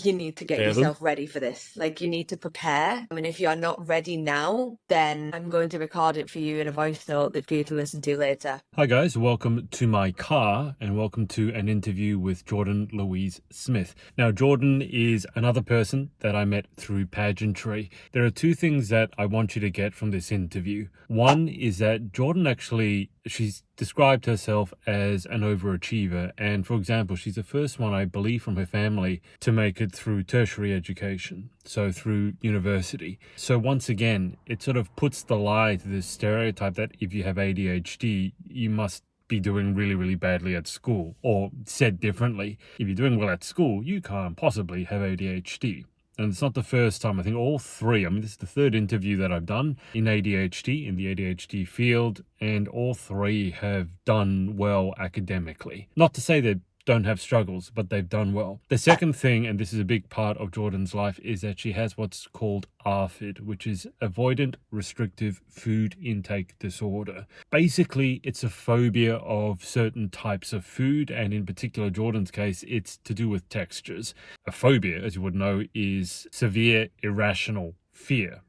you need to get Fathom. yourself ready for this. Like, you need to prepare. I mean, if you're not ready now, then I'm going to record it for you in a voice note that for you to listen to later. Hi guys, welcome to my car and welcome to an interview with Jordan-Louise Smith. Now, Jordan is another person that I met through pageantry. There are two things that I want you to get from this interview. One is that Jordan she's described herself as an overachiever, and for example, she's the first one, I believe, from her family to make it through tertiary education, so through university. So once again, it sort of puts the lie to this stereotype that if you have ADHD, you must be doing really, really badly at school. Or said differently, if you're doing well at school, you can't possibly have ADHD. And it's not the first time. I think all three, this is the third interview that I've done in ADHD, in the ADHD field, and all three have done well academically. Not to say they don't have struggles, but they've done well. The second thing, and this is a big part of Jordan's life, is that she has what's called ARFID, which is Avoidant Restrictive Food Intake Disorder. Basically, it's a phobia of certain types of food, and in particular, Jordan's case, it's to do with textures. A phobia, as you would know, is severe irrational fear.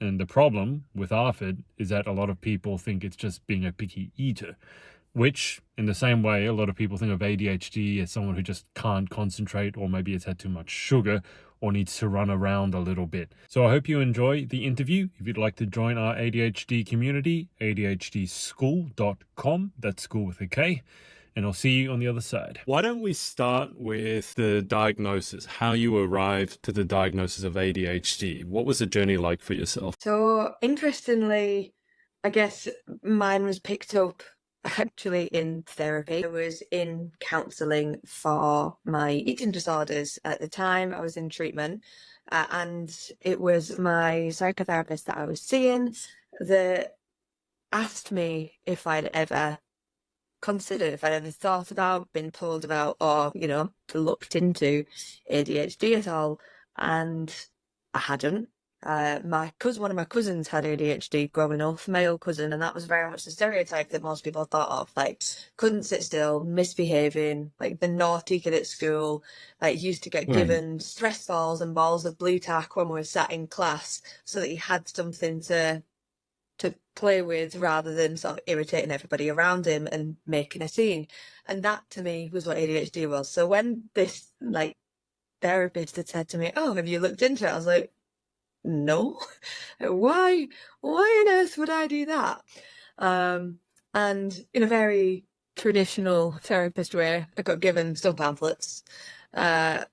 And the problem with ARFID is that a lot of people think it's just being a picky eater, which, in the same way, a lot of people think of ADHD as someone who just can't concentrate, or maybe has had too much sugar, or needs to run around a little bit. So I hope you enjoy the interview. If you'd like to join our ADHD community, adhdschool.com, that's school with a K, and I'll see you on the other side. Why don't we start with the diagnosis, how you arrived to the diagnosis of ADHD? What was the journey like for yourself? So, interestingly, I guess mine was picked up actually in therapy. I was in counselling for my eating disorders at the time. I was in treatment, and it was my psychotherapist that I was seeing that asked me if I'd ever considered, if I'd ever thought about, been told about, or, looked into ADHD at all. And I hadn't. One of my cousins had ADHD growing up, male cousin, and that was very much the stereotype that most people thought of. Like, couldn't sit still, misbehaving, like the naughty kid at school, like used to get given stress balls and balls of blue tack when we were sat in class so that he had something to play with rather than sort of irritating everybody around him and making a scene. And that to me was what ADHD was. So when this therapist had said to me, "Oh, have you looked into it?" I was like, no. Why on earth would I do that? And in a very traditional therapist way, I got given some pamphlets to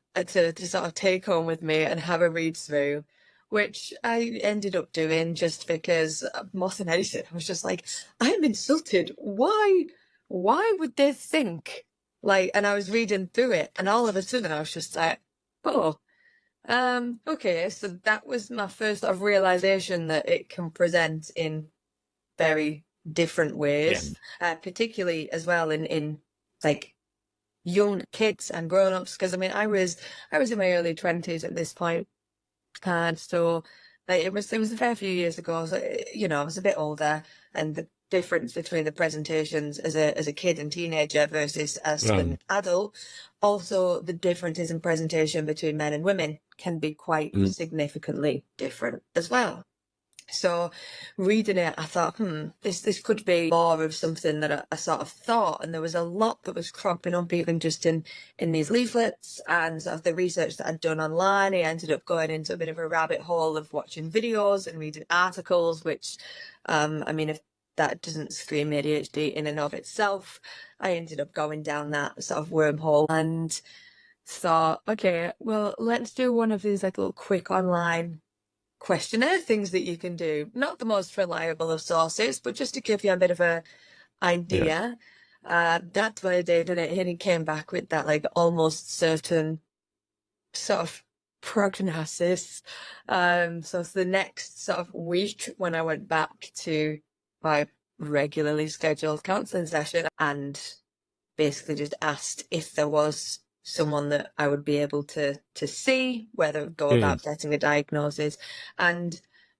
sort of take home with me and have a read through, which I ended up doing just because more than anything, I was just like, I'm insulted. Why would they think? And I was reading through it, and all of a sudden I was just like, oh, okay, so that was my first sort of realization that it can present in very different ways, particularly as well in like young kids and grown-ups. Because I was in my early 20s at this point, and so it was a fair few years ago. So I was a bit older, and the difference between the presentations as a kid and teenager versus as an adult, also the differences in presentation between men and women can be quite significantly different as well. So reading it, I thought, this could be more of something that I sort of thought, and there was a lot that was cropping up even just in these leaflets and sort of the research that I'd done online. I ended up going into a bit of a rabbit hole of watching videos and reading articles, which, if that doesn't scream ADHD in and of itself, I ended up going down that sort of wormhole and thought, okay, well, let's do one of these little quick online questionnaire things that you can do. Not the most reliable of sources, but just to give you a bit of a idea. That's what I did, and it came back with that almost certain sort of prognosis. So the next sort of week when I went back to my regularly scheduled counselling session and basically just asked if there was someone that I would be able to see, whether go about getting a diagnosis. And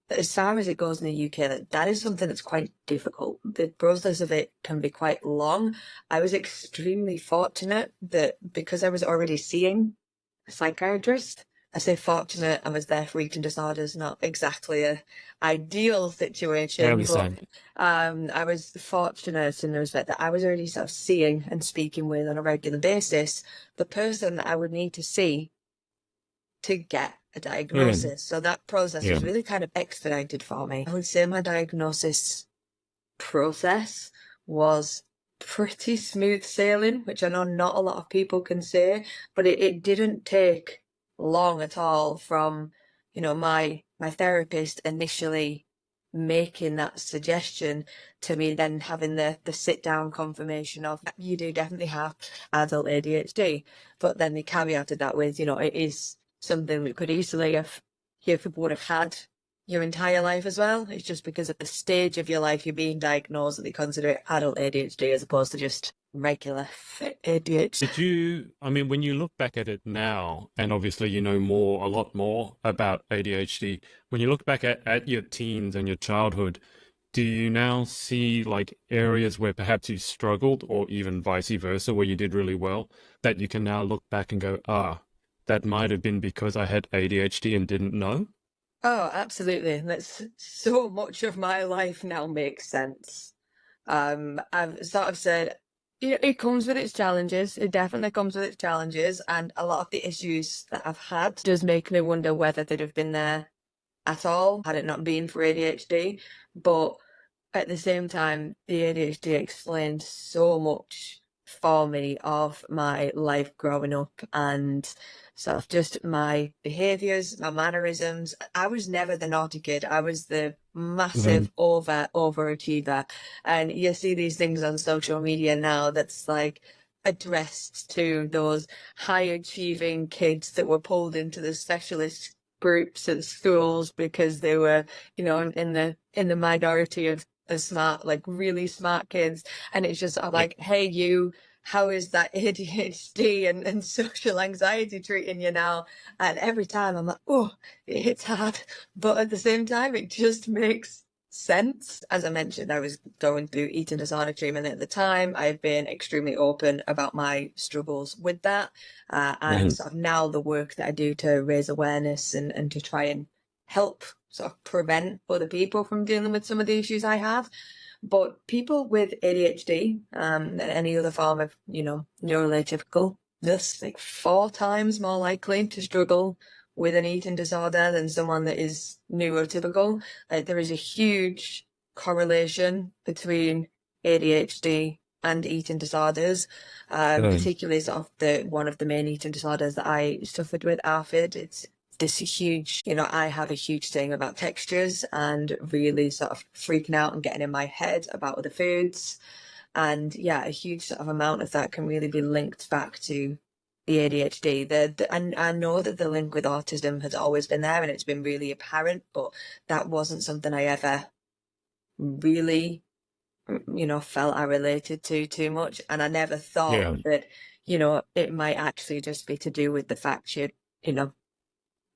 as far as it goes in the UK, that is something that's quite difficult. The process of it can be quite long. I was extremely fortunate that because I was already seeing a psychiatrist. I say fortunate, I was there for eating disorders, not exactly a ideal I situation, but understand. I was fortunate in the respect that I was already sort of seeing and speaking with on a regular basis the person that I would need to see to get a Brilliant. diagnosis. So that process Yeah. was really kind of expedited for me. I would say my diagnosis process was pretty smooth sailing, which I know not a lot of people can say, but it didn't take long at all from, my therapist initially making that suggestion to me then having the sit down confirmation of you do definitely have adult ADHD. But then they caveated that with, it is something that could easily have you would have had your entire life as well. It's just because at the stage of your life you're being diagnosed that they consider it adult ADHD as opposed to just regular ADHD. Did you, I mean, when you look back at it now, and obviously you know more, a lot more about ADHD, when you look back at your teens and your childhood, do you now see like areas where perhaps you struggled, or even vice versa, where you did really well, that you can now look back and go, that might have been because I had ADHD and didn't know? Oh, absolutely. That's so much of my life now makes sense. I've sort of said, it comes with its challenges. It definitely comes with its challenges, and a lot of the issues that I've had does make me wonder whether they'd have been there at all had it not been for ADHD. But at the same time, the ADHD explained so much for me of my life growing up and sort of just my behaviours, my mannerisms. I was never the naughty kid. I was the Mhm. massive overachiever. And you see these things on social media now that's like addressed to those high achieving kids that were pulled into the specialist groups at schools because they were, in the minority of smart, like really smart kids. And it's just Yeah. like, hey, you, how is that ADHD and social anxiety treating you now? And every time I'm like, oh, it hits hard. But at the same time, it just makes sense. As I mentioned, I was going through eating disorder treatment at the time. I've been extremely open about my struggles with that. And Mhm. sort of now the work that I do to raise awareness and to try and help sort of prevent other people from dealing with some of the issues I have. But people with ADHD and any other form of, neurotypical, just like 4 times more likely to struggle with an eating disorder than someone that is neurotypical. There is a huge correlation between ADHD and eating disorders, Good. particularly sort of one of the main eating disorders that I suffered with, ARFID. It's this huge, I have a huge thing about textures and really sort of freaking out and getting in my head about other foods. And yeah, a huge sort of amount of that can really be linked back to the ADHD. And I know that the link with autism has always been there and it's been really apparent, but that wasn't something I ever really, felt I related to too much. And I never thought Yeah. that, it might actually just be to do with the fact you know,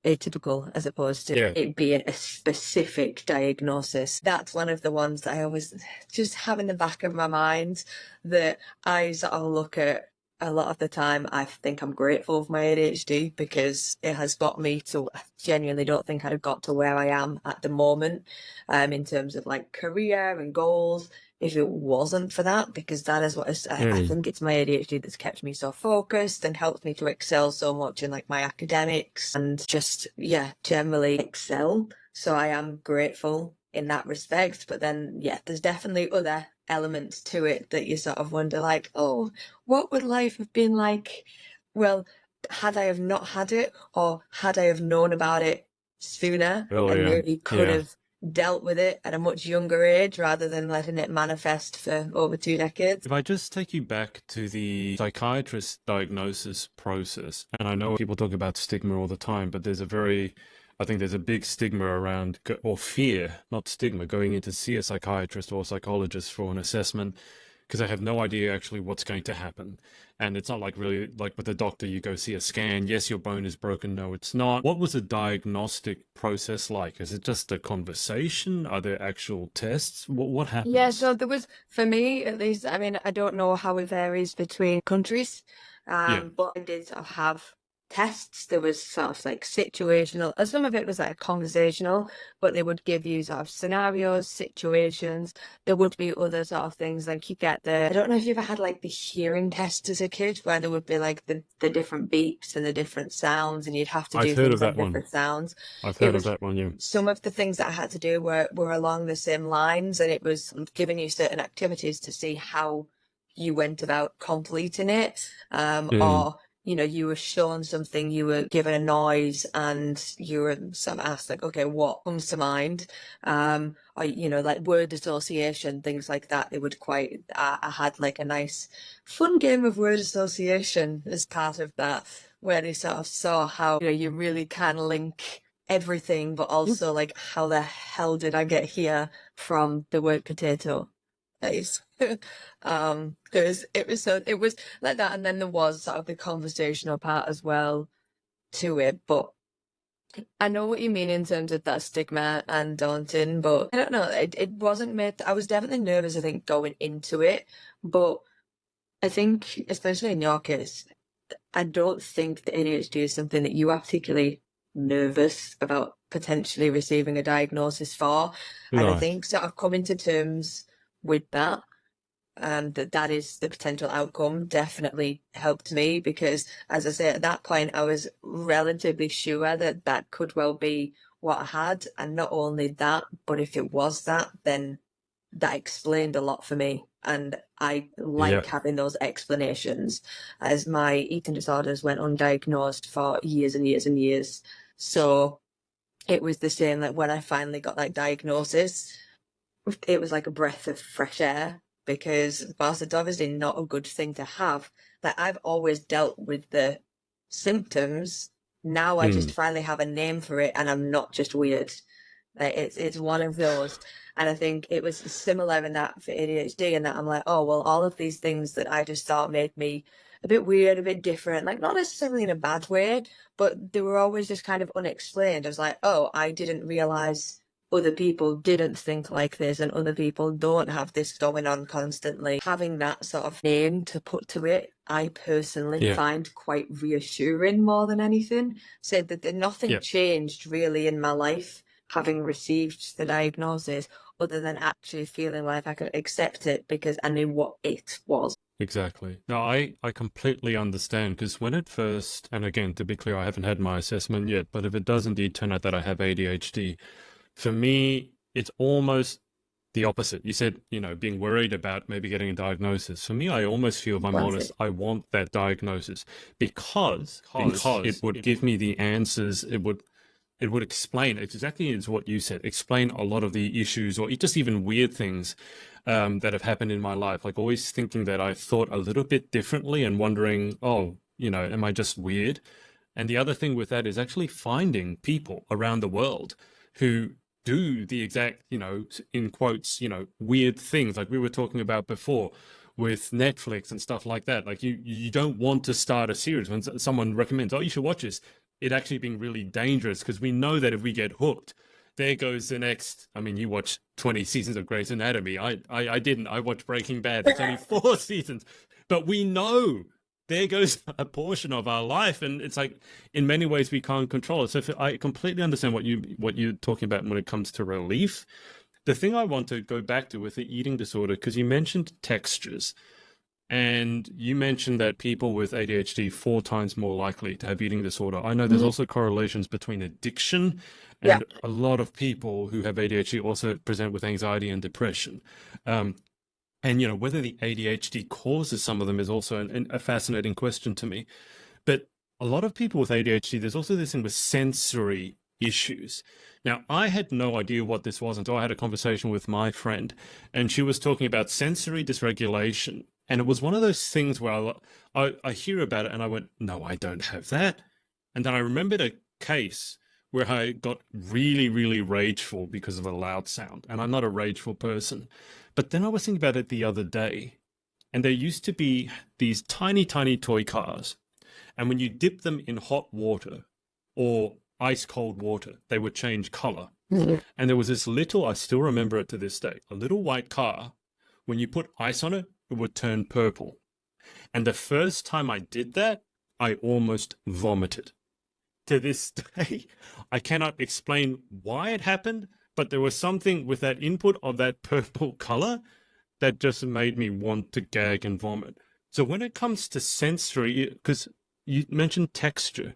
atypical as opposed to Yeah. it being a specific diagnosis. That's one of the ones that I always just have in the back of my mind that I sort of look at a lot of the time. I think I'm grateful for my ADHD because it has got me to, I genuinely don't think I'd have got to where I am at the moment, in terms of like career and goals if it wasn't for that, because that is what I Mm. think it's my ADHD that's kept me so focused and helped me to excel so much in like my academics and just, yeah, generally excel. So I am grateful in that respect. But then, yeah, there's definitely other elements to it that you sort of wonder like, oh, what would life have been like? Well, had I have not had it or had I have known about it sooner Oh, and yeah. maybe could Yeah. have dealt with it at a much younger age rather than letting it manifest for over 2 decades. If I just take you back to the psychiatrist diagnosis process, and I know people talk about stigma all the time, but I think there's a big stigma around, or fear, not stigma, going in to see a psychiatrist or psychologist for an assessment, because I have no idea actually what's going to happen. And it's not like really like with a doctor, you go see a scan. Yes, your bone is broken. No, it's not. What was the diagnostic process like? Is it just a conversation? Are there actual tests? What Yeah, happens? so there was, for me at least, I mean, I don't know how it varies between countries, Yeah. but I did have tests. There was sort of like situational, and some of it was like conversational, but they would give you sort of scenarios, situations. There would be other sort of things like you get I don't know if you ever had like the hearing test as a kid, where there would be like the different beeps and the different sounds, and you'd have to I've do heard things of on that one. different sounds. I've It heard of was that one, yeah. some of the things that I had to do were along the same lines, and it was giving you certain activities to see how you went about completing it, Mm. or you were shown something, you were given a noise, and you were sort of asked, like, okay, what comes to mind? Or, like word association, things like that. It would I had like a nice fun game of word association as part of that, where they sort of saw how, you really can link everything, but also like, how the hell did I get here from the word potato? Nice. Because it was like that, and then there was sort of the conversational part as well to it. But I know what you mean in terms of that stigma and daunting, but I don't know. It wasn't made. I was definitely nervous, I think, going into it, but I think, especially in your case, I don't think that ADHD is something that you are particularly nervous about potentially receiving a diagnosis for. And I No. think sort of coming to terms with that, and that is the potential outcome, definitely helped me, because, as I say, at that point I was relatively sure that that could well be what I had. And not only that, but if it was that, then that explained a lot for me. And I Yeah. like having those explanations, as my eating disorders went undiagnosed for years and years and years. So it was the same, like when I finally got that diagnosis, it was like a breath of fresh air, because whilst it's obviously not a good thing to have, like I've always dealt with the symptoms. Now I just Mm. finally have a name for it, and I'm not just weird. Like it's one of those. And I think it was similar in that for ADHD, and that I'm like, oh well, all of these things that I just thought made me a bit weird, a bit different, like not necessarily in a bad way, but they were always just kind of unexplained. I was like, oh, I didn't realize other people didn't think like this, and other people don't have this going on constantly. Having that sort of name to put to it, I personally Yeah. find quite reassuring more than anything. Said that nothing Yeah. changed really in my life having received the diagnosis, other than actually feeling like I could accept it because I knew what it was. Exactly. No, I completely understand, because when it first, and again, to be clear, I haven't had my assessment yet, but if it does indeed turn out that I have ADHD, for me, it's almost the opposite. You said, being worried about maybe getting a diagnosis. For me, I almost feel, if I'm Was honest, it? I want that diagnosis because it would give me the answers. It would explain exactly as what you said, explain a lot of the issues, or just even weird things that have happened in my life. Like always thinking that I thought a little bit differently and wondering, oh, am I just weird? And the other thing with that is actually finding people around the world who do the exact, in quotes, weird things like we were talking about before with Netflix and stuff like that. Like you don't want to start a series when someone recommends, oh, you should watch this. It actually being really dangerous, because we know that if we get hooked, there goes the next. I mean, you watched 20 seasons of Grey's Anatomy. I didn't. I watched Breaking Bad. It's only 4 seasons, but we know there goes a portion of our life, and it's like in many ways we can't control it. So I completely understand what you're talking about when it comes to relief. The thing I want to go back to with the eating disorder, because you mentioned textures. And you mentioned that people with ADHD 4 times more likely to have eating disorder. I know there's also correlations between addiction, Yeah. and a lot of people who have ADHD also present with anxiety and depression. And whether the ADHD causes some of them is also a fascinating question to me. But a lot of people with ADHD, there's also this thing with sensory issues. Now, I had no idea what this was until I had a conversation with my friend, and she was talking about sensory dysregulation. And it was one of those things where I hear about it and I went, no, I don't have that. And then I remembered a case where I got really, really rageful because of a loud sound. And I'm not a rageful person. But then I was thinking about it the other day, and there used to be these tiny, tiny toy cars. And when you dip them in hot water or ice cold water, they would change color. Mhm. And there was this little, I still remember it to this day, a little white car. When you put ice on it, it would turn purple. And the first time I did that, I almost vomited. To this day, I cannot explain why it happened, but there was something with that input of that purple color that just made me want to gag and vomit. So when it comes to sensory, because you mentioned texture,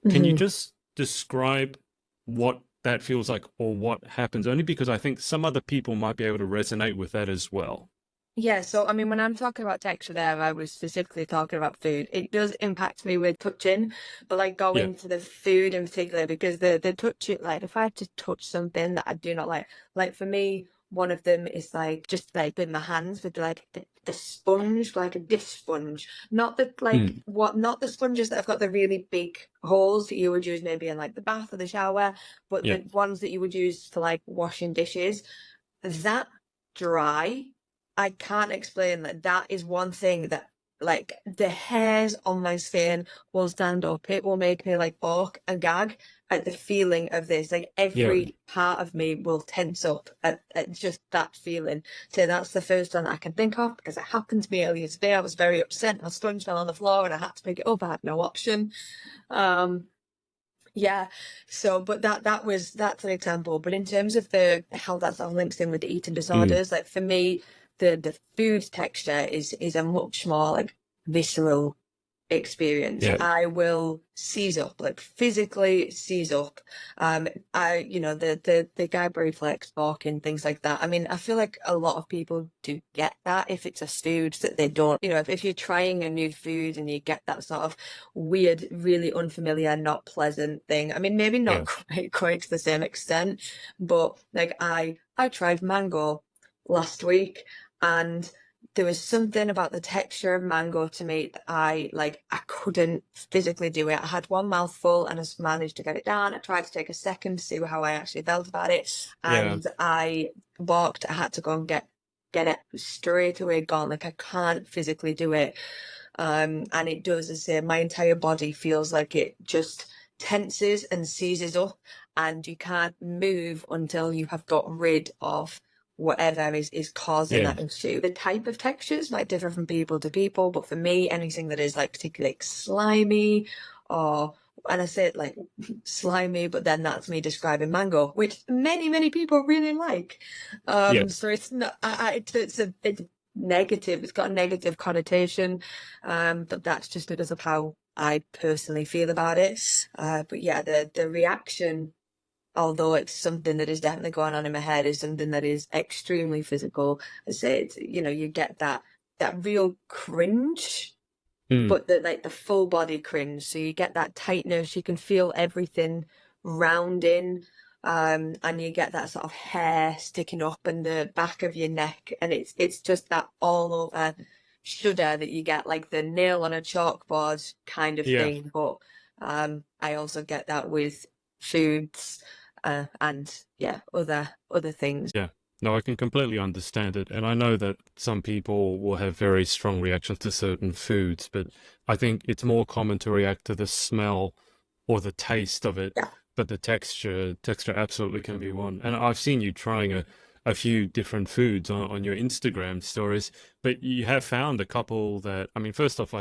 can you Mhm. just describe what that feels like or what happens? Only because I think some other people might be able to resonate with that as well. Yeah, so I mean, when I'm talking about texture there, I was specifically talking about food. It does impact me with touching, but like Yeah, going to the food in particular, because the touch it, like if I had to touch something that I do not like for me, one of them is like just like with my hands with like the sponge, like a dish sponge, not the like mm, not the sponges that have got the really big holes that you would use maybe in like the bath or the shower, but yeah, the ones that you would use for like washing dishes. That dry, I can't explain that. That is one thing that, like, the hairs on my skin will stand up. It will make me like bark and gag at the feeling of this. Like yeah, every part of me will tense up at just that feeling. So that's the first one that I can think of because it happened to me earlier today. I was very upset. My sponge fell on the floor and I had to pick it up. I had no option. Um, yeah. So, but that's an example. But in terms of the how that's all links in with the eating mm, disorders, like for me, the food texture is a much more like visceral experience. yeah, I will seize up, like physically seize up. The gag reflex, barking, things like that. I mean, I feel like a lot of people do get that if it's a food that they don't, if you're trying a new food and you get that sort of weird, really unfamiliar, not pleasant thing. I mean, maybe not yeah, quite to the same extent, but like I tried mango last week and there was something about the texture of mango to me that I couldn't physically do it. I had one mouthful and I just managed to get it down. I tried to take a second to see how I actually felt about it, yeah, and I walked. I had to go and get it straight away gone. Like I can't physically do it. And it does, as I say, my entire body feels like it just tenses and seizes up, and you can't move until you have got rid of whatever is causing yeah, that issue. The type of textures might differ from people to people, but for me, anything that is like particularly like slimy or and I say it like slimy, but then that's me describing mango, which many people really like. yes, So it's not, it's negative. It's got a negative connotation, but that's just because of how I personally feel about it. But yeah, the reaction, although it's something that is definitely going on in my head, is something that is extremely physical. I say it's, you get that real cringe, mm, but the full body cringe. So you get that tightness, you can feel everything rounding, and you get that sort of hair sticking up in the back of your neck, and it's just that all over shudder that you get, like the nail on a chalkboard kind of yeah. thing. But I also get that with foods, and yeah, other things. Yeah. No, I can completely understand it. And I know that some people will have very strong reactions to certain foods, but I think it's more common to react to the smell or the taste of it. Yeah. But the texture absolutely can be one. And I've seen you trying a few different foods on your Instagram stories, but you have found a couple that, I mean, first off,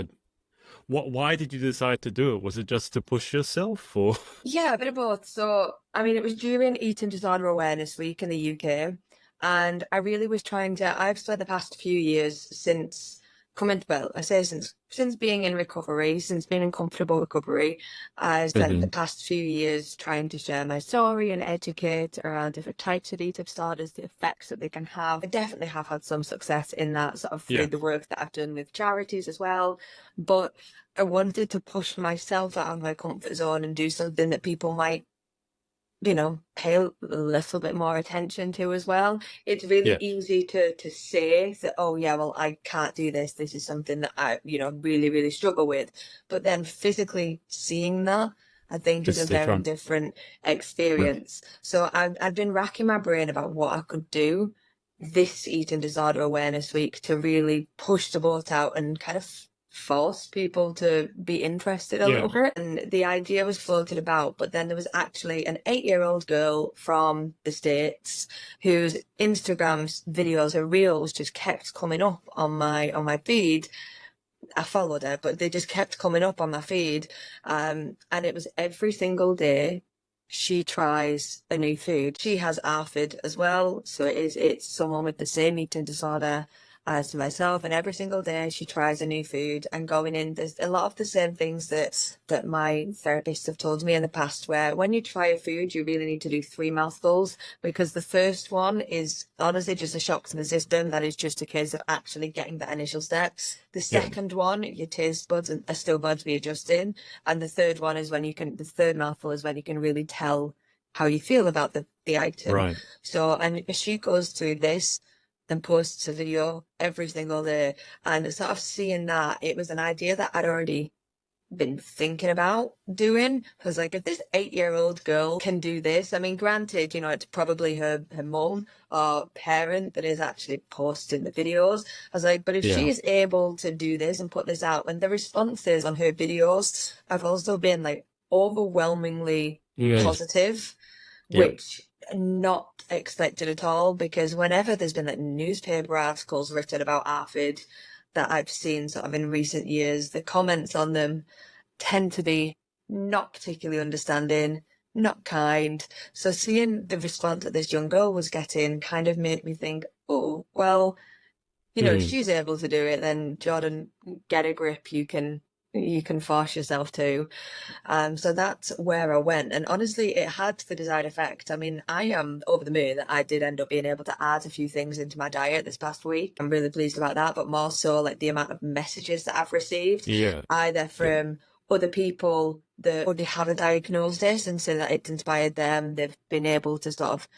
why did you decide to do it? Was it just to push yourself or? Yeah, a bit of both. So, I mean, it was during Eating Disorder Awareness Week in the UK, and I really was trying to. I've spent the past few years since coming, well, I say since being in recovery, since being in comfortable recovery, I spent the Mhm. past few years trying to share my story and educate around different types of eating disorders, the effects that they can have. I definitely have had some success in that sort of through Yeah, the work that I've done with charities as well, but I wanted to push myself out of my comfort zone and do something that people might, pay a little bit more attention to as well. It's really yeah, easy to say that, oh yeah, well, I can't do this. This is something that I, really struggle with. But then physically seeing that, I think is it's a very different. different Yeah. experience. So I've been racking my brain about what I could do this Eating Disorder Awareness Week to really push the boat out and kind of force people to be interested a Yeah. little bit. And the idea was floated about, but then there was actually an 8-year-old girl from the States whose Instagram's videos or reels just kept coming up on my feed. I followed her, but they just kept coming up on my feed. And it was every single day she tries a new food. She has ARFID as well, so it's someone with the same eating disorder as myself, and every single day she tries a new food. And going in, there's a lot of the same things that my therapists have told me in the past, where when you try a food, you really need to do 3 mouthfuls, because the first one is honestly just a shock to the system. That is just a case of actually getting that initial step. The Yeah. second one, your taste buds are still going to be adjusting, and the third one is when the third mouthful is when you can really tell how you feel about the item. Right. So, and she goes through this and posts a video every single day, and sort of seeing that, it was an idea that I'd already been thinking about doing. I was like, if this 8-year-old girl can do this, I mean, granted, it's probably her mum or parent that is actually posting the videos. I was like, but if Yeah. she's able to do this and put this out, and the responses on her videos have also been like overwhelmingly Yeah. positive, Yeah. which not expected at all, because whenever there's been like newspaper articles written about ARFID that I've seen sort of in recent years, the comments on them tend to be not particularly understanding, not kind. So seeing the response that this young girl was getting kind of made me think, oh, well, if she's able to do it, then Jordan, get a grip. You can force yourself to. So that's where I went. And honestly, it had the desired effect. I mean, I am over the moon that I did end up being able to add a few things into my diet this past week. I'm really pleased about that, but more so like the amount of messages that I've received, Yeah. either from other people that already have a diagnosis and say that it's inspired them. They've been able to sort of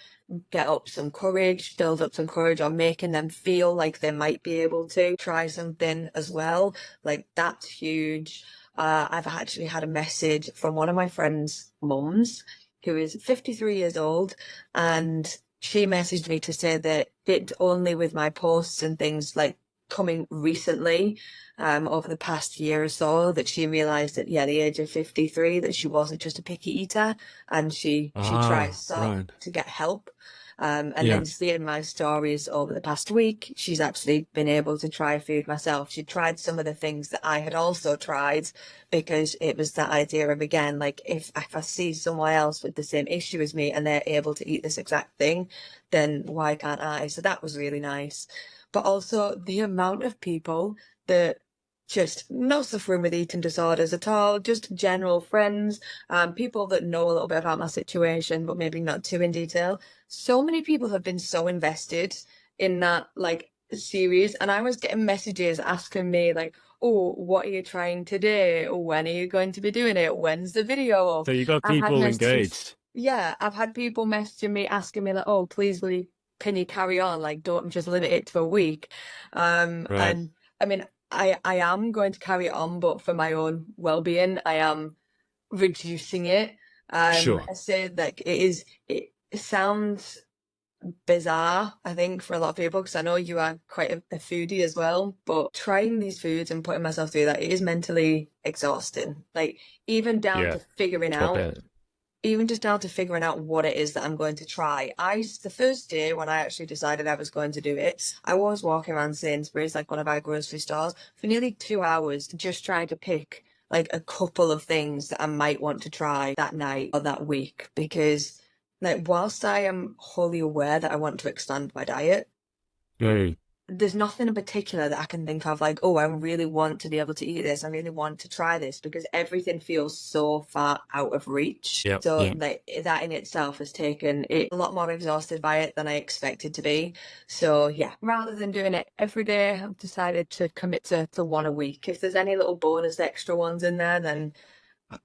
build up some courage, or making them feel like they might be able to try something as well. Like, that's huge. I've actually had a message from one of my friend's mums, who is 53 years old, and she messaged me to say that it only with my posts and things like coming recently, over the past year or so, that she realised at the age of 53 that she wasn't just a picky eater, and she tries Right. to get help. And Yeah. then seeing my stories over the past week, she's actually been able to try food myself. She tried some of the things that I had also tried, because it was that idea of, again, like, if I see someone else with the same issue as me and they're able to eat this exact thing, then why can't I? So that was really nice. But also the amount of people that just not suffering with eating disorders at all, just general friends, people that know a little bit about my situation, but maybe not too in detail. So many people have been so invested in that like series, and I was getting messages asking me like, oh, what are you trying today? Or when are you going to be doing it? When's the video up? So you got I've had people messages. engaged. Yeah, I've had people messaging me asking me like, oh, please, can you carry on? Like, don't just limit it to a week. Right. And I mean, I am going to carry it on, but for my own well-being, I am reducing it. Sure. I say that it sounds bizarre, I think, for a lot of people, because I know you are quite a foodie as well, but trying these foods and putting myself through that, it is mentally exhausting. Like, even down Yeah. to figuring I'll out bet. even just down to figuring out what it is that I'm going to try. The first day when I actually decided I was going to do it, I was walking around Sainsbury's, like one of our grocery stores, for nearly 2 hours, just trying to pick like a couple of things that I might want to try that night or that week. Because like, whilst I am wholly aware that I want to expand my diet, Mm. there's nothing in particular that I can think of like, oh, I really want to be able to eat this. I really want to try this, because everything feels so far out of reach. Yep. So Yep. like, that in itself has taken it a lot more exhausted by it than I expected to be. So yeah, rather than doing it every day, I've decided to commit to one a week. If there's any little bonus extra ones in there, then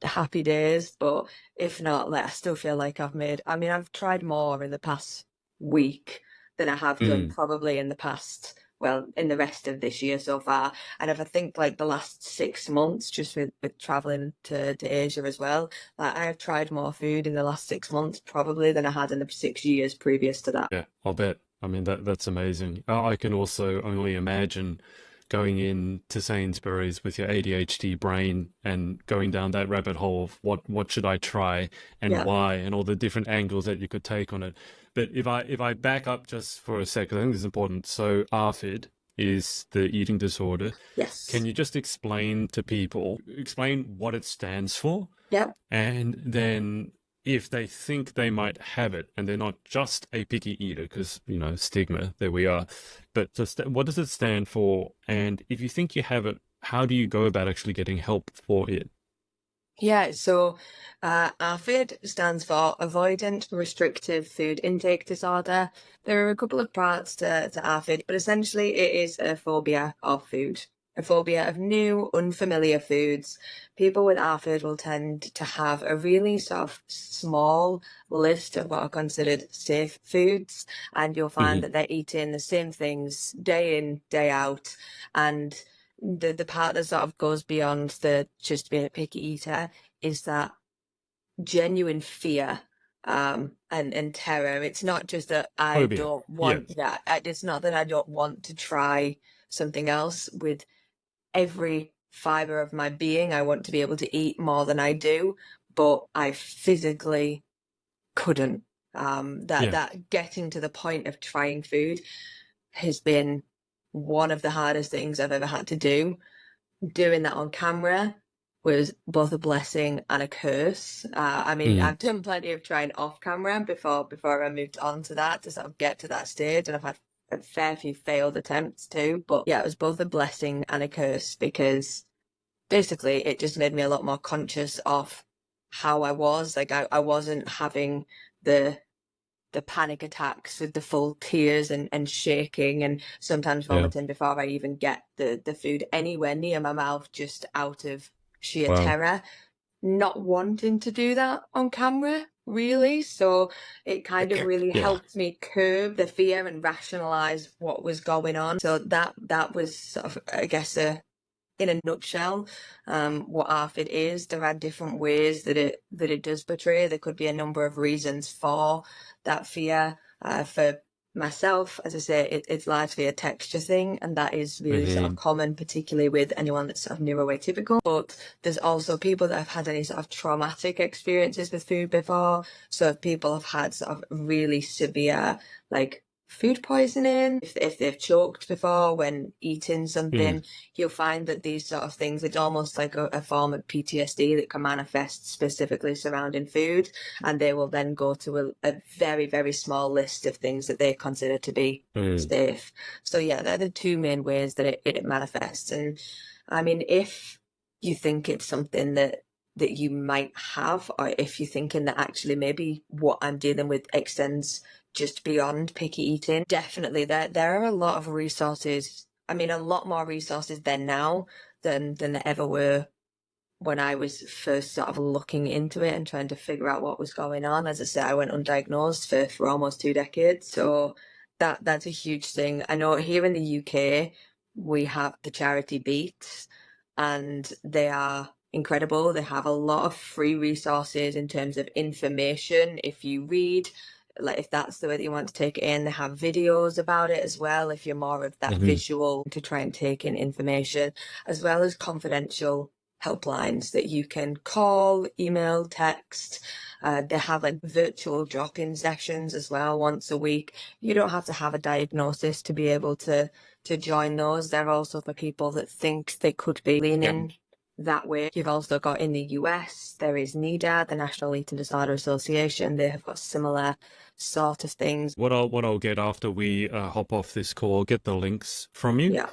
happy days. But if not, like, I still feel like I've tried more in the past week than I have done probably in the rest of this year so far. And if I think like the last 6 months, just with traveling to Asia as well, like, I have tried more food in the last 6 months probably than I had in the 6 years previous to that. Yeah, I'll bet. I mean, that's amazing. I can also only imagine going in to Sainsbury's with your ADHD brain and going down that rabbit hole of what should I try and Yeah. why, and all the different angles that you could take on it. But if I back up just for a second, I think this is important. So ARFID, is the eating disorder. Yes. Can you just explain to people, explain what it stands for? Yep. And then if they think they might have it and they're not just a picky eater, because, you know, stigma, there we are. But just what does it stand for? And if you think you have it, how do you go about actually getting help for it? Yeah, so ARFID stands for Avoidant Restrictive Food Intake Disorder. There are a couple of parts to ARFID, but essentially it is a phobia of food, a phobia of new, unfamiliar foods. People with ARFID will tend to have a really sort of small list of what are considered safe foods, and you'll find that they're eating the same things day in, day out, and the part that sort of goes beyond the just being a picky eater is that genuine fear and terror. It's not just that I Phobia. don't Yeah. want that. It's not that I don't want to try something else. With every fiber of my being, I want to be able to eat more than I do, but I physically couldn't. Yeah. That getting to the point of trying food has been one of the hardest things I've ever had to do. Doing that on camera was both a blessing and a curse. I mean, I've done plenty of trying off camera before I moved on to that to sort of get to that stage, and I've had a fair few failed attempts too. But yeah, it was both a blessing and a curse because basically it just made me a lot more conscious of how I was. Like I wasn't having the panic attacks with the full tears and shaking and sometimes Yeah. vomiting before I even get the food anywhere near my mouth, just out of sheer Wow. terror. Not wanting to do that on camera, really. So it kind of really Yeah. helped me curb the fear and rationalize what was going on. So that was sort of, I guess, in a nutshell, what ARFID is. There are different ways that it does portray. There could be a number of reasons for that fear. For myself, as I say, it's largely a texture thing, and that is really sort of common, particularly with anyone that's sort of neurotypical. But there's also people that have had any sort of traumatic experiences with food before. So if people have had sort of really severe, like, food poisoning, if they've choked before when eating something, you'll find that these sort of things, it's almost like a form of PTSD that can manifest specifically surrounding food, and they will then go to a very, very small list of things that they consider to be safe. So yeah, they're the two main ways that it manifests. And I mean, if you think it's something that you might have, or if you're thinking that actually maybe what I'm dealing with extends just beyond picky eating, definitely there are a lot of resources. I mean, a lot more resources there now than there ever were when I was first sort of looking into it and trying to figure out what was going on. As I said, I went undiagnosed for almost 2 decades, so that's a huge thing. I know here in the UK we have the charity Beats, and they are incredible. They have a lot of free resources in terms of information. If you read, like, if that's the way that you want to take it in, they have videos about it as well, if you're more of that visual to try and take in information, as well as confidential helplines that you can call, email, text. They have like virtual drop-in sessions as well once a week. You don't have to have a diagnosis to be able to join those. They're also for people that think they could be leaning that way. You've also got in the US, there is NEDA, the National Eating Disorder Association. They have got similar sort of things. What I'll get after we hop off this call, get the links from you. Yeah.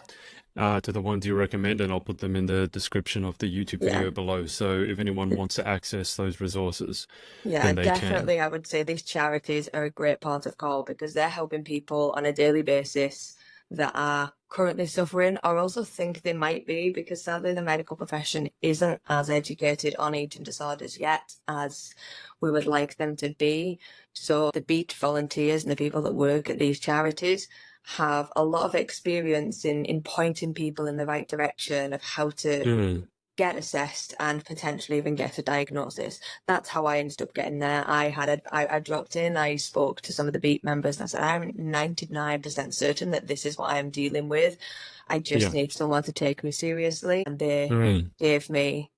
To the ones you recommend, and I'll put them in the description of the YouTube video below. So if anyone wants to access those resources, then they definitely. can. I would say these charities are a great part of call because they're helping people on a daily basis that are currently suffering or also think they might be, because sadly the medical profession isn't as educated on eating disorders yet as we would like them to be. So the Beat volunteers and the people that work at these charities have a lot of experience in pointing people in the right direction of how to get assessed and potentially even get a diagnosis. That's how I ended up getting there. I dropped in, I spoke to some of the Beat members, and I said, I'm 99% certain that this is what I'm dealing with. I just need someone to take me seriously. And they gave me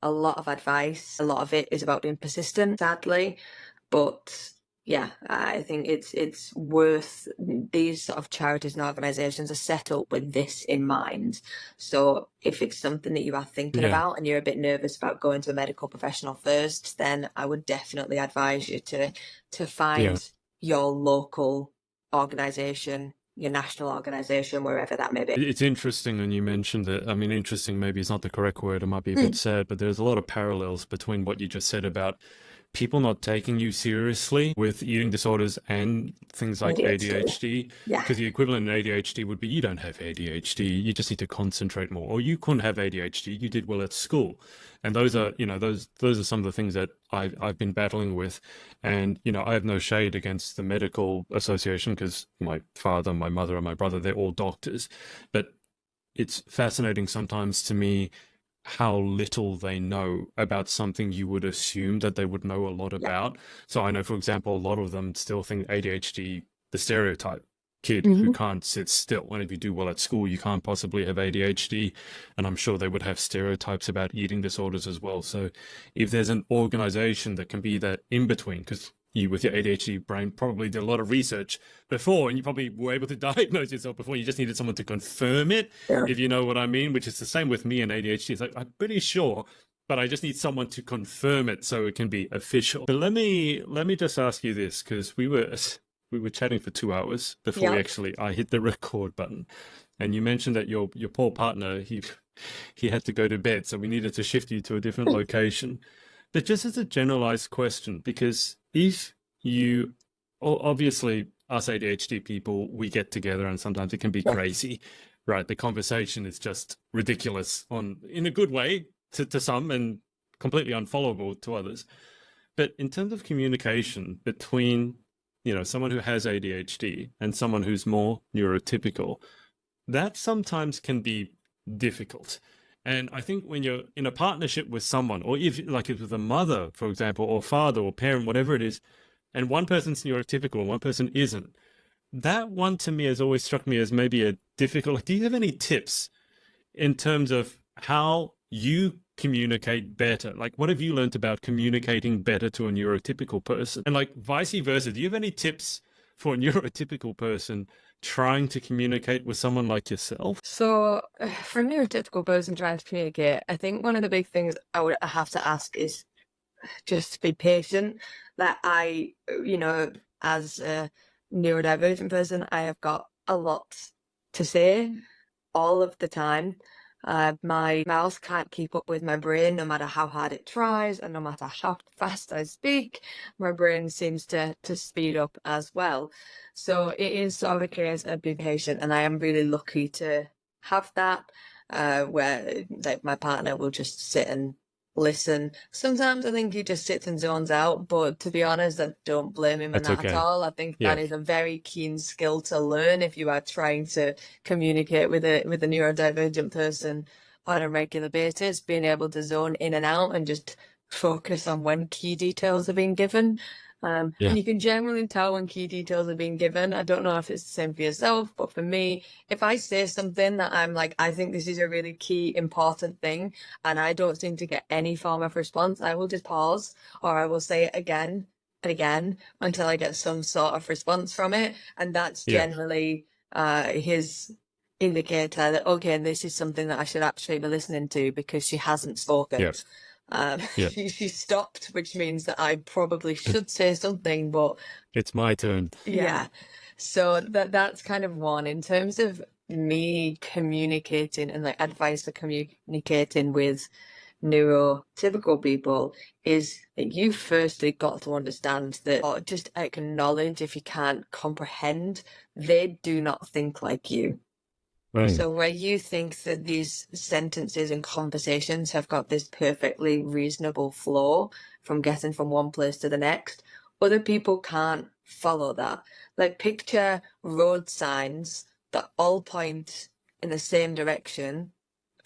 a lot of advice. A lot of it is about being persistent, sadly, but Yeah, I think it's worth, these sort of charities and organisations are set up with this in mind. So if it's something that you are thinking Yeah. about and you're a bit nervous about going to a medical professional first, then I would definitely advise you to Yeah. find your local organisation, your national organisation, wherever that may be. It's interesting, and you mentioned that. I mean, interesting maybe is not the correct word. It might be a bit Mm. sad, but there's a lot of parallels between what you just said about people not taking you seriously with eating disorders and things like ADHD. ADHD. Yeah. Because the equivalent in ADHD would be you don't have ADHD, you just need to concentrate more. Or you couldn't have ADHD, you did well at school. And those are, those are some of the things that I've been battling with. And, I have no shade against the medical association because my father, my mother, and my brother, they're all doctors. But it's fascinating sometimes to me how little they know about something you would assume that they would know a lot Yeah. about. So I know, for example, a lot of them still think ADHD, the stereotype kid who Hmm. can't sit still. And if you do well at school, you can't possibly have ADHD. And I'm sure they would have stereotypes about eating disorders as well. So if there's an organization that can be that in between, because you with your ADHD brain probably did a lot of research before and you probably were able to diagnose yourself before, you just needed someone to confirm it, Sure. if you know what I mean, which is the same with me and ADHD. It's like, I'm pretty sure, but I just need someone to confirm it so it can be official. But let me just ask you this, because we were chatting for 2 hours before Yeah. I hit the record button, and you mentioned that your poor partner, he had to go to bed, so we needed to shift you to a different location. But just as a generalized question, because if you, obviously, us ADHD people, we get together and sometimes it can be Sure. crazy, right? The conversation is just ridiculous in a good way to some and completely unfollowable to others. But in terms of communication between, someone who has ADHD and someone who's more neurotypical, that sometimes can be difficult. And I think when you're in a partnership with someone, or if with a mother, for example, or father or parent, whatever it is, and one person's neurotypical and one person isn't, that one to me has always struck me as maybe a difficult. Do you have any tips in terms of how you communicate better? Like, what have you learned about communicating better to a neurotypical person? And like vice versa, do you have any tips for a neurotypical person trying to communicate with someone like yourself? So, for a neurotypical person trying to communicate, I think one of the big things I have to ask is just be patient. That as a neurodivergent person, I have got a lot to say all of the time. My mouth can't keep up with my brain no matter how hard it tries, and no matter how fast I speak, my brain seems to speed up as well. So it is sort of a case of be patient, and I am really lucky to have that, where like my partner will just sit and listen. Sometimes I think he just sits and zones out, but to be honest, I don't blame him on That's that at okay. all. I think that Yeah. is a very keen skill to learn if you are trying to communicate with a neurodivergent person on a regular basis, being able to zone in and out and just focus on when key details are being given. And Yeah. you can generally tell when key details are being given. I don't know if it's the same for yourself, but for me, if I say something that I'm like, I think this is a really key, important thing, and I don't seem to get any form of response, I will just pause, or I will say it again and again until I get some sort of response from it. And that's Yeah. generally his indicator that, okay, this is something that I should actually be listening to because she hasn't spoken. Yeah. Yeah. She stopped, which means that I probably should say something, but It's my turn. yeah. So that's kind of one. In terms of me communicating and like advice for communicating with neurotypical people, is that you firstly got to understand that, or just acknowledge if you can't comprehend, they do not think like you. Right. So where you think that these sentences and conversations have got this perfectly reasonable flow from getting from one place to the next, other people can't follow that. Like, picture road signs that all point in the same direction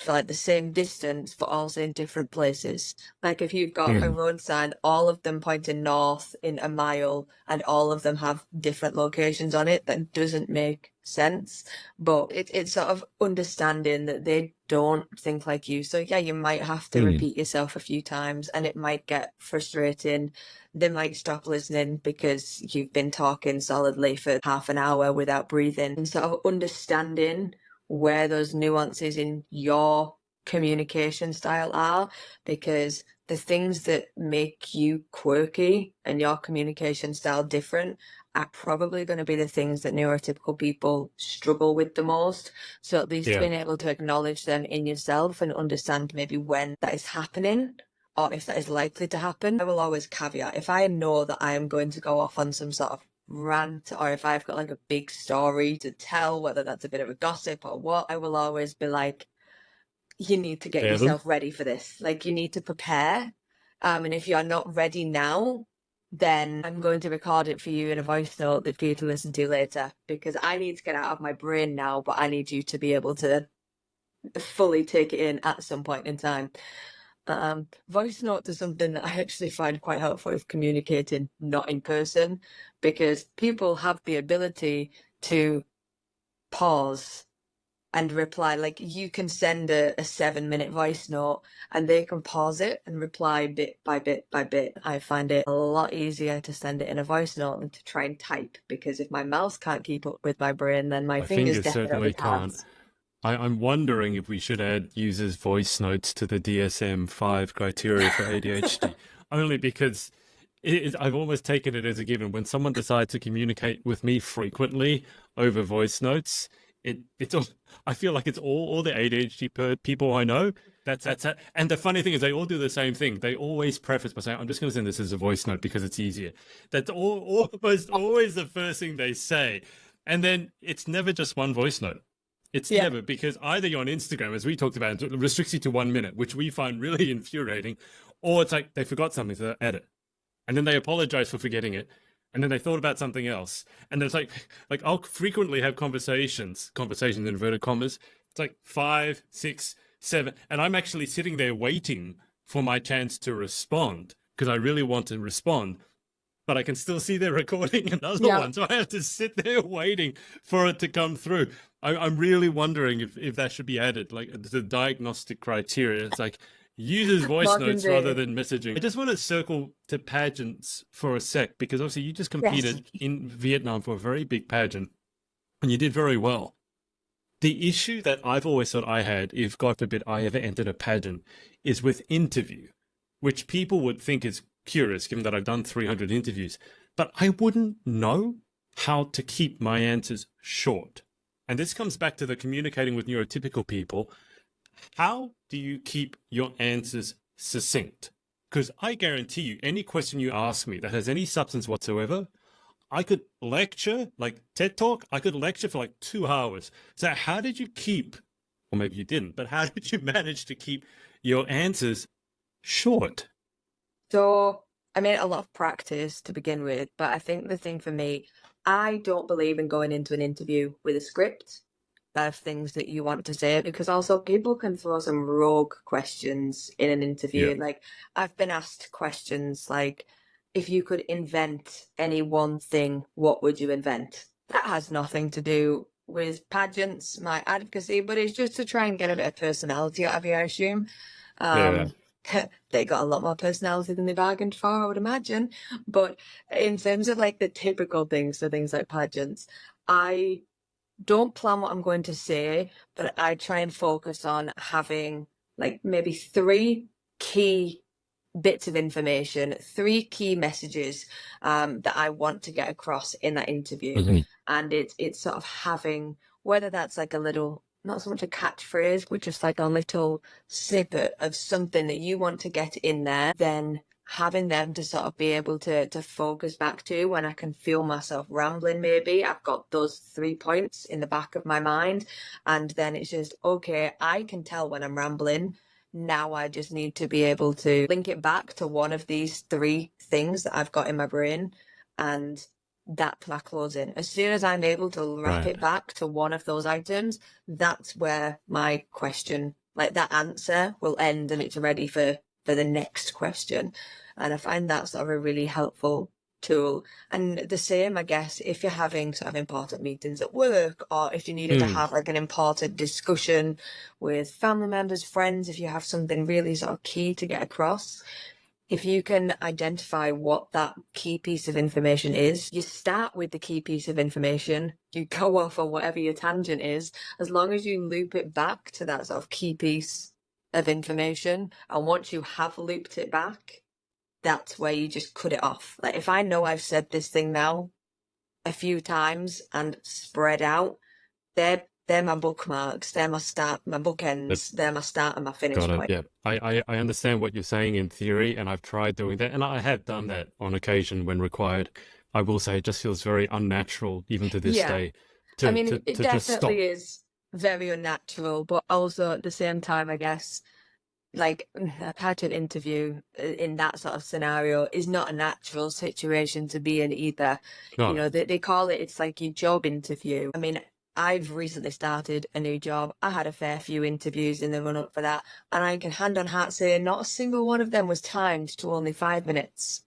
like the same distance, but also in different places. Like if you've got a Mm. road sign, all of them pointing north in a mile, and all of them have different locations on it, that doesn't make sense. But it's sort of understanding that they don't think like you. So yeah, you might have to Mm. repeat yourself a few times, and it might get frustrating. They might stop listening because you've been talking solidly for half an hour without breathing. And sort of understanding where those nuances in your communication style are, because the things that make you quirky and your communication style different are probably going to be the things that neurotypical people struggle with the most. So at least Yeah. being able to acknowledge them in yourself and understand maybe when that is happening or if that is likely to happen. I will always caveat, if I know that I am going to go off on some sort of rant, or if I've got like a big story to tell, whether that's a bit of a gossip or what, I will always be like, you need to get Evan? yourself ready for this. Like, you need to prepare. And if you're not ready now, then I'm going to record it for you in a voice note that for you to listen to later, because I need to get out of my brain now, but I need you to be able to fully take it in at some point in time. Voice notes are something that I actually find quite helpful with communicating not in person, because people have the ability to pause and reply. Like, you can send a 7-minute voice note and they can pause it and reply bit by bit by bit. I find it a lot easier to send it in a voice note than to try and type, because if my mouth can't keep up with my brain, then my My fingers fingers definitely certainly can't. can't. I'm wondering if we should add users' voice notes to the DSM-5 criteria for ADHD, only because I've almost taken it as a given. When someone decides to communicate with me frequently over voice notes, it's all, I feel like it's all the ADHD people I know. That's it. And the funny thing is, they all do the same thing. They always preface by saying, "I'm just going to send this as a voice note because it's easier." That's almost always the first thing they say, and then it's never just one voice note. It's Yeah. never, because either you're on Instagram, as we talked about, it restricts you to 1 minute, which we find really infuriating, or it's like they forgot something to edit, and then they apologize for forgetting it, and then they thought about something else, and then it's like I'll frequently have conversations in inverted commas. It's like 5, 6, 7, and I'm actually sitting there waiting for my chance to respond because I really want to respond. But I can still see they're recording another Yeah. one. So I have to sit there waiting for it to come through. I'm really wondering if that should be added, like the diagnostic criteria. It's like users' voice Mark and notes rather Dave. than messaging. I just want to circle to pageants for a sec, because obviously you just Yes. competed in Vietnam for a very big pageant and you did very well. The issue that I've always thought I had, if God forbid I ever entered a pageant, is with interview, which people would think is curious, given that I've done 300 interviews, but I wouldn't know how to keep my answers short. And this comes back to the communicating with neurotypical people. How do you keep your answers succinct? Because I guarantee you, any question you ask me that has any substance whatsoever, I could lecture, like TED Talk, I could lecture for like 2 hours. So how did you keep, or maybe you didn't, but how did you manage to keep your answers short? So, I mean, a lot of practice to begin with, but I think the thing for me, I don't believe in going into an interview with a script of things that you want to say, because also people can throw some rogue questions in an interview. Yeah. Like, I've been asked questions like, if you could invent any one thing, what would you invent? That has nothing to do with pageants, my advocacy, but it's just to try and get a bit of personality out of you, I assume. Yeah. They got a lot more personality than they bargained for, I would imagine. But in terms of like the typical things, so things like pageants, I don't plan what I'm going to say, but I try and focus on having like maybe 3 key bits of information, 3 key messages that I want to get across in that interview. Mm-hmm. And it's sort of having, whether that's like a little, not so much a catchphrase, but just like a little snippet of something that you want to get in there, then having them to sort of be able to focus back to when I can feel myself rambling. Maybe I've got those 3 points in the back of my mind, and then it's just, okay, I can tell when I'm rambling. Now I just need to be able to link it back to one of these 3 things that I've got in my brain, and that's my closing. As soon as I'm able to wrap Right. it back to one of those items, that's where my question like that answer will end and it's ready for the next question. And I find that sort of a really helpful tool. And the same, I guess, if you're having sort of important meetings at work, or if you needed to Mm. have like an important discussion with family members, friends, if you have something really sort of key to get across, if you can identify what that key piece of information is, you start with the key piece of information, you go off on whatever your tangent is, as long as you loop it back to that sort of key piece of information. And once you have looped it back, that's where you just cut it off. Like if I know I've said this thing now a few times and spread out, they're my bookmarks, they're my start, my bookends, they're my start and my finish Got it. point. Yeah. I understand what you're saying in theory, and I've tried doing that, and I have done that on occasion when required. I will say it just feels very unnatural, even to this Yeah. day, I to mean, to it to just stop. definitely is very unnatural, but also at the same time, I guess, like a pageant interview in that sort of scenario is not a natural situation to be in either. You No. know, they call it, it's like your job interview. I mean, I've recently started a new job. I had a fair few interviews in the run up for that, and I can hand on heart say not a single one of them was timed to only 5 minutes.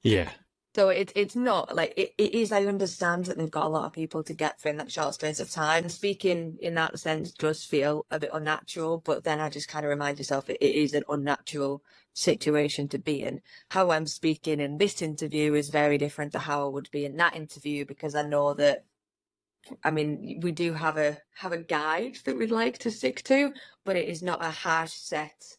Yeah. So it's not like it is. I understand that they've got a lot of people to get through in that short space of time. Speaking in that sense does feel a bit unnatural, but then I just kind of remind yourself it is an unnatural situation to be in. How I'm speaking in this interview is very different to how I would be in that interview, because I know that, I mean, we do have a guide that we'd like to stick to, but it is not a harsh set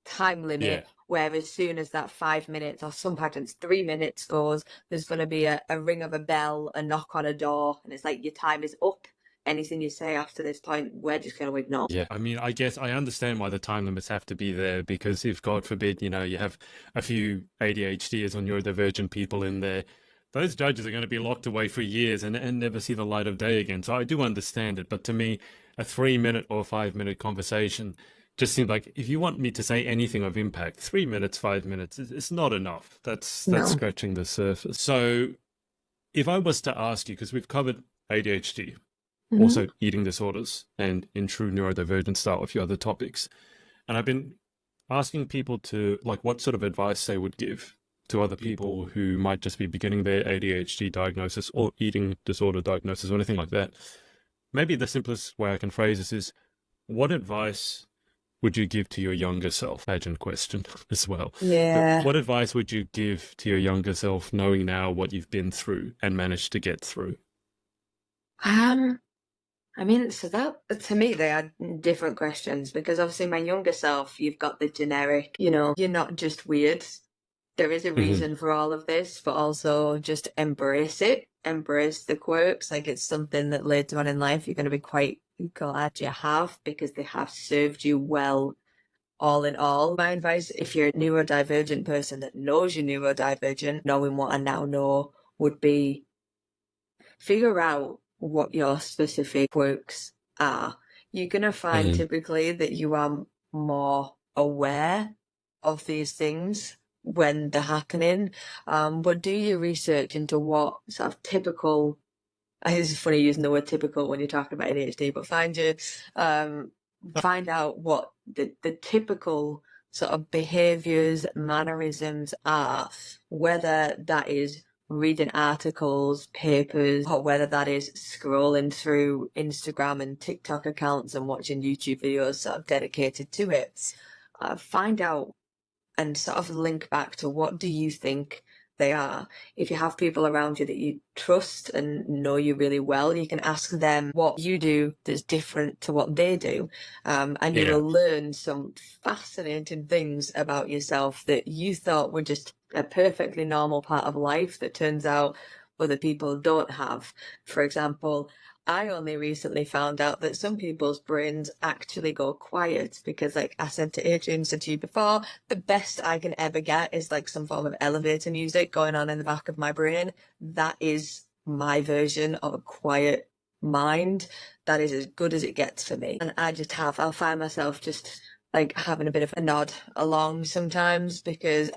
time Yeah. limit where as soon as that 5 minutes or some patterns 3 minutes goes, there's going to be a ring of a bell, a knock on a door, and it's like your time is up. Anything you say after this point, we're just going to ignore. Yeah. I mean, I guess I understand why the time limits have to be there, because if, God forbid, you have a few ADHDers or neurodivergent people in there, those judges are going to be locked away for years and never see the light of day again. So I do understand it. But to me, a 3 minute or 5 minute conversation just seems like, if you want me to say anything of impact, 3 minutes, 5 minutes, it's not enough. That's No. scratching the surface. So if I was to ask you, because we've covered ADHD, also eating disorders, and in true neurodivergent style, a few other topics. And I've been asking people to, like, what sort of advice they would give to other people who might just be beginning their ADHD diagnosis or eating disorder diagnosis or anything like that. Maybe the simplest way I can phrase this is, what advice would you give to your younger self? Pageant question as well. Yeah. But what advice would you give to your younger self, knowing now what you've been through and managed to get through? I mean, so that, to me, they are different questions, because obviously my younger self, you've got the generic, you're not just weird. There is a reason for all of this, but also just embrace it, embrace the quirks. Like it's something that later on in life you're going to be quite glad you have, because they have served you well all in all. My advice, if you're a neurodivergent person that knows you're neurodivergent, knowing what I now know, would be figure out what your specific quirks are. You're going to find typically that you are more aware of these things when they're happening, but do your research into what sort of typical, I think it's funny using the word typical when you're talking about ADHD, but find out what the typical sort of behaviors, mannerisms are, whether that is reading articles, papers, or whether that is scrolling through Instagram and TikTok accounts and watching YouTube videos sort of dedicated to it. Find out and sort of link back to what do you think they are. If you have people around you that you trust and know you really well, you can ask them what you do that's different to what they do. And you Yeah. will learn some fascinating things about yourself that you thought were just a perfectly normal part of life that turns out other people don't have. For example, I only recently found out that some people's brains actually go quiet, because, like I said to Adrian, said to you before, the best I can ever get is like some form of elevator music going on in the back of my brain. That is my version of a quiet mind. That is as good as it gets for me. And I'll find myself just like having a bit of a nod along sometimes,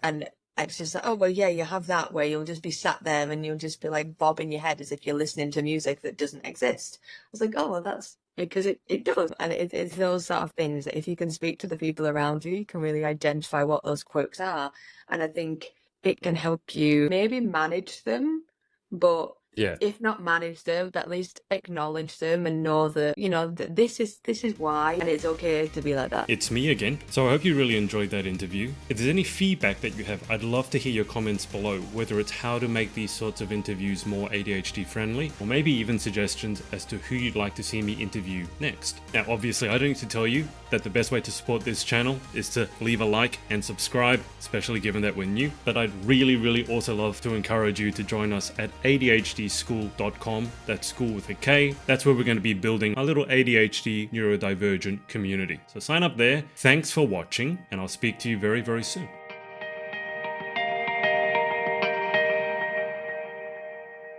and it's just like, oh, well, yeah, you have that where you'll just be sat there and you'll just be like bobbing your head as if you're listening to music that doesn't exist. I was like, oh, well, that's because it does. And it's those sort of things that if you can speak to the people around you, you can really identify what those quirks are. And I think it can help you maybe manage them, but Yeah. if not manage them, at least acknowledge them and know that, that this is why, and it's okay to be like that. It's me again. So I hope you really enjoyed that interview. If there's any feedback that you have, I'd love to hear your comments below, whether it's how to make these sorts of interviews more ADHD friendly, or maybe even suggestions as to who you'd like to see me interview next. Now, obviously, I don't need to tell you that the best way to support this channel is to leave a like and subscribe, especially given that we're new. But I'd really also love to encourage you to join us at ADHDschool.com. That's school with a K. That's where we're going to be building a little ADHD neurodivergent community. So sign up there. Thanks for watching, and I'll speak to you very soon.